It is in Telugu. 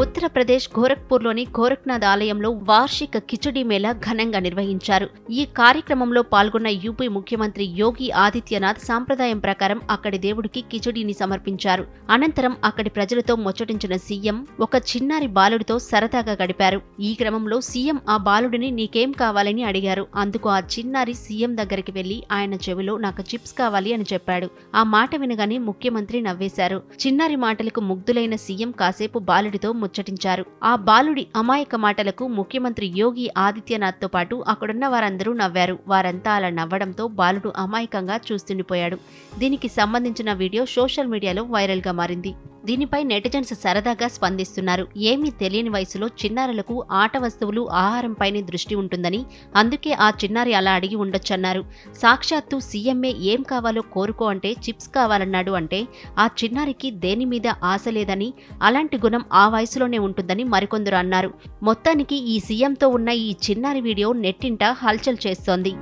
ఉత్తరప్రదేశ్ గోరఖ్పూర్లోని గోరఖ్నాథ్ ఆలయంలో వార్షిక కిచడీ మేళా ఘనంగా నిర్వహించారు. ఈ కార్యక్రమంలో పాల్గొన్న యూపీ ముఖ్యమంత్రి యోగి ఆదిత్యనాథ్ సాంప్రదాయం ప్రకారం అక్కడి దేవుడికి కిచడీని సమర్పించారు. అనంతరం అక్కడి ప్రజలతో ముచ్చటించిన సీఎం ఒక చిన్నారి బాలుడితో సరదాగా గడిపారు. ఈ క్రమంలో సీఎం ఆ బాలుడిని నీకేం కావాలని అడిగారు. అందుకు ఆ చిన్నారి సీఎం దగ్గరికి వెళ్లి ఆయన చెవిలో నాకు చిప్స్ కావాలి అని చెప్పాడు. ఆ మాట వినగానే ముఖ్యమంత్రి నవ్వేశారు. చిన్నారి మాటలకు ముగ్ధులైన సీఎం కాసేపు బాలుడితో ముచ్చటించారు. ఆ బాలుడి అమాయక మాటలకు ముఖ్యమంత్రి యోగి ఆదిత్యనాథ్తో పాటు అక్కడున్న వారందరూ నవ్వారు. వారంతా అలా నవ్వడంతో బాలుడు అమాయకంగా చూస్తుండిపోయాడు. దీనికి సంబంధించిన వీడియో సోషల్ మీడియాలో వైరల్గా మారింది. దీనిపై నెటిజన్స్ సరదాగా స్పందిస్తున్నారు. ఏమీ తెలియని వయసులో చిన్నారులకు ఆట వస్తువులు, ఆహారంపైనే దృష్టి ఉంటుందని, అందుకే ఆ చిన్నారి అలా అడిగి ఉండొచ్చన్నారు. సాక్షాత్తు సీఎంఏ ఏం కావాలో కోరుకో అంటే చిప్స్ కావాలన్నాడు అంటే ఆ చిన్నారికి దేని మీద ఆశ లేదని, అలాంటి గుణం ఆ వయసులోనే ఉంటుందని మరికొందరు అన్నారు. మొత్తానికి ఈ సీఎంతో ఉన్న ఈ చిన్నారి వీడియో నెట్టింట హల్చల్ చేస్తోంది.